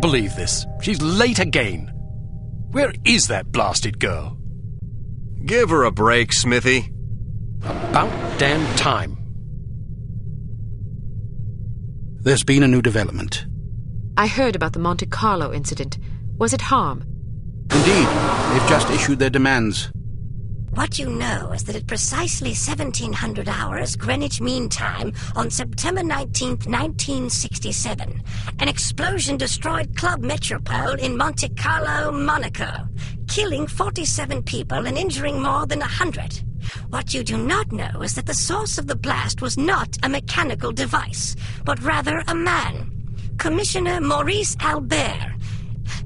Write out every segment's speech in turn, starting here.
believe this. She's late again. Where is that blasted girl? Give her a break, Smithy. About damn time. There's been a new development. I heard about the Monte Carlo incident. Was it harm? Indeed, they've just issued their demands. What you know is that at precisely 1700 hours Greenwich Mean Time on September 19th, 1967, an explosion destroyed Club Metropole in Monte Carlo, Monaco, killing 47 people and injuring more than 100. What you do not know is that the source of the blast was not a mechanical device, but rather a man, Commissioner Maurice Albert.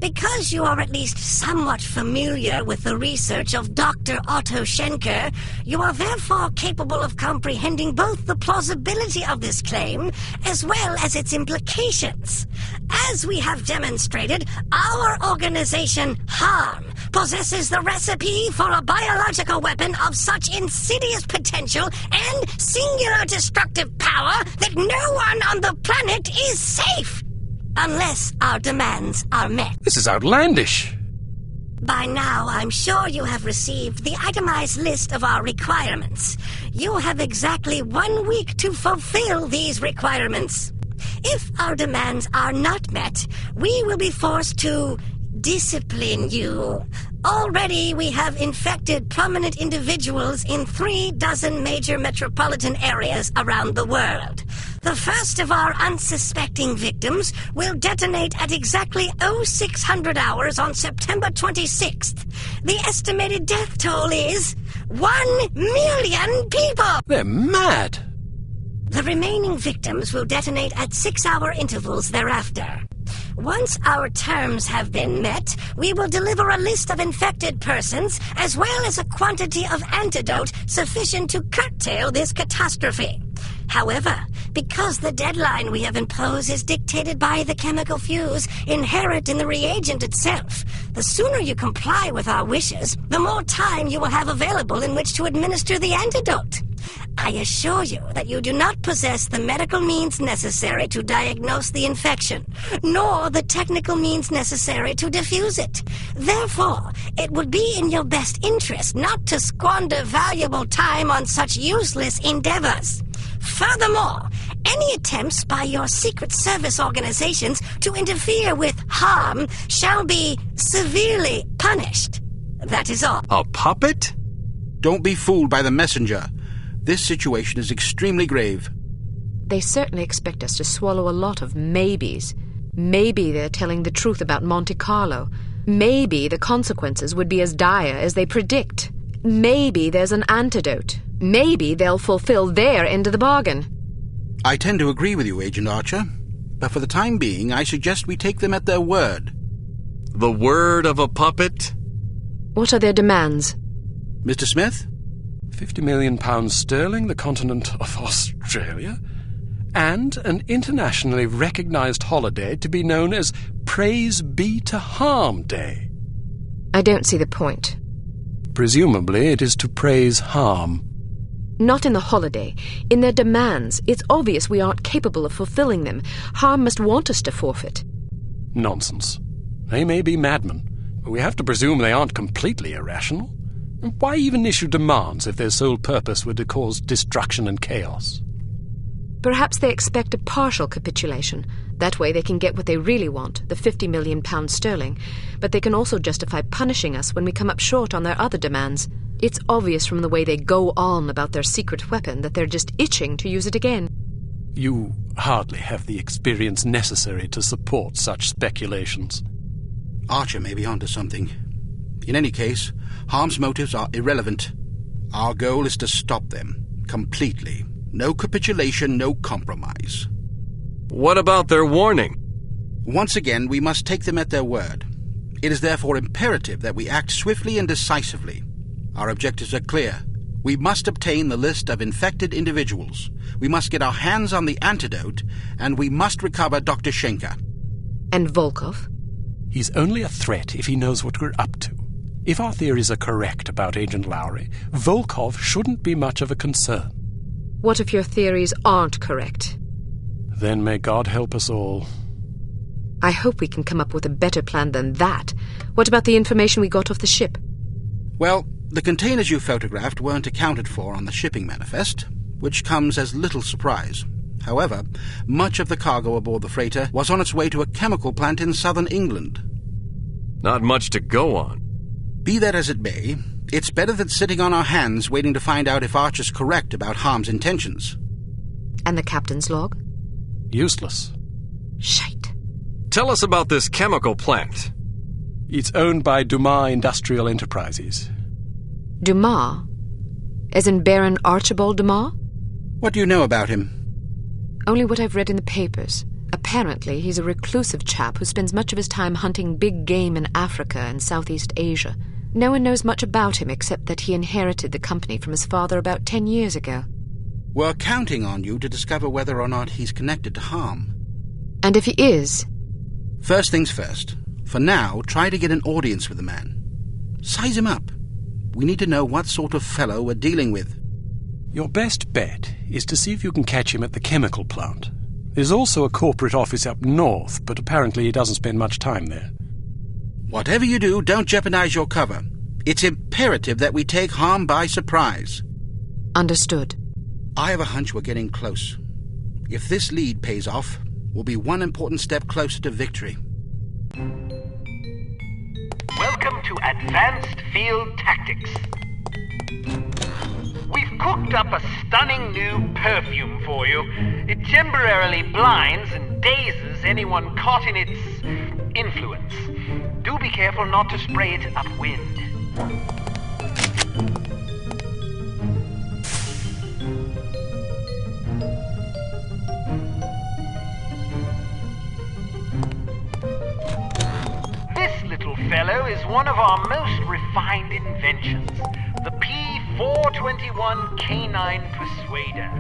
Because you are at least somewhat familiar with the research of Dr. Otto Schenker, you are therefore capable of comprehending both the plausibility of this claim as well as its implications. As we have demonstrated, our organization, HARM, possesses the recipe for a biological weapon of such insidious potential and singular destructive power that no one on the planet is safe. Unless our demands are met. This is outlandish. By now, I'm sure you have received the itemized list of our requirements. You have exactly 1 week to fulfill these requirements. If our demands are not met, we will be forced to discipline you. Already we have infected prominent individuals in 36 major metropolitan areas around the world. The first of our unsuspecting victims will detonate at exactly 0600 hours on September 26th. The estimated death toll is 1 million people! They're mad! The remaining victims will detonate at 6-hour intervals thereafter. Once our terms have been met, we will deliver a list of infected persons as well as a quantity of antidote sufficient to curtail this catastrophe. However, because the deadline we have imposed is dictated by the chemical fuse inherent in the reagent itself, the sooner you comply with our wishes, the more time you will have available in which to administer the antidote. I assure you that you do not possess the medical means necessary to diagnose the infection, nor the technical means necessary to diffuse it. Therefore, it would be in your best interest not to squander valuable time on such useless endeavors. Furthermore, any attempts by your secret service organizations to interfere with harm shall be severely punished. That is all. A puppet? Don't be fooled by the messenger. This situation is extremely grave. They certainly expect us to swallow a lot of maybes. Maybe they're telling the truth about Monte Carlo. Maybe the consequences would be as dire as they predict. Maybe there's an antidote. Maybe they'll fulfill their end of the bargain. I tend to agree with you, Agent Archer. But for the time being, I suggest we take them at their word. The word of a puppet? What are their demands? Mr. Smith? £50 million sterling, the continent of Australia, and an internationally recognized holiday to be known as Praise Be to Harm Day. I don't see the point. Presumably it is to praise harm. Not in the holiday. In their demands. It's obvious we aren't capable of fulfilling them. Harm must want us to forfeit. Nonsense. They may be madmen, but we have to presume they aren't completely irrational. And why even issue demands if their sole purpose were to cause destruction and chaos? Perhaps they expect a partial capitulation. That way they can get what they really want, the £50 million sterling. But they can also justify punishing us when we come up short on their other demands. It's obvious from the way they go on about their secret weapon that they're just itching to use it again. You hardly have the experience necessary to support such speculations. Archer may be onto something. In any case, Harm's motives are irrelevant. Our goal is to stop them, completely. No capitulation, no compromise. What about their warning? Once again, we must take them at their word. It is therefore imperative that we act swiftly and decisively. Our objectives are clear. We must obtain the list of infected individuals. We must get our hands on the antidote, and we must recover Dr. Schenker. And Volkov? He's only a threat if he knows what we're up to. If our theories are correct about Agent Lowry, Volkov shouldn't be much of a concern. What if your theories aren't correct? Then may God help us all. I hope we can come up with a better plan than that. What about the information we got off the ship? Well, the containers you photographed weren't accounted for on the shipping manifest, which comes as little surprise. However, much of the cargo aboard the freighter was on its way to a chemical plant in southern England. Not much to go on. Be that as it may, it's better than sitting on our hands waiting to find out if Archer's correct about Harm's intentions. And the captain's log? Useless. Shite. Tell us about this chemical plant. It's owned by Dumas Industrial Enterprises. Dumas? As in Baron Archibald Dumas? What do you know about him? Only what I've read in the papers. Apparently, he's a reclusive chap who spends much of his time hunting big game in Africa and Southeast Asia. No one knows much about him except that he inherited the company from his father about 10 years ago. We're counting on you to discover whether or not he's connected to Harm. And if he is? First things first. For now, try to get an audience with the man. Size him up. We need to know what sort of fellow we're dealing with. Your best bet is to see if you can catch him at the chemical plant. There's also a corporate office up north, but apparently he doesn't spend much time there. Whatever you do, don't jeopardize your cover. It's imperative that we take Harm by surprise. Understood. I have a hunch we're getting close. If this lead pays off, we'll be one important step closer to victory. Welcome to Advanced Field Tactics. We've cooked up a stunning new perfume for you. It temporarily blinds and dazes anyone caught in its influence. Do be careful not to spray it upwind. This little fellow is one of our most refined inventions, the P421 Canine Persuader.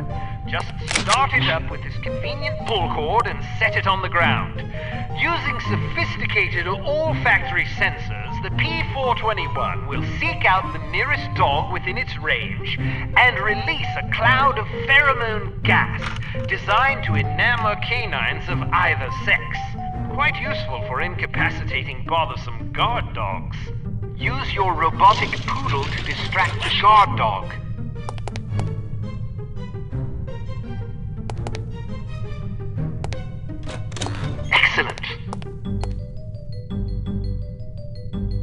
Just start it up with this convenient pull cord and set it on the ground. Using sophisticated olfactory sensors, the P421 will seek out the nearest dog within its range and release a cloud of pheromone gas designed to enamor canines of either sex. Quite useful for incapacitating bothersome guard dogs. Use your robotic poodle to distract the guard dog.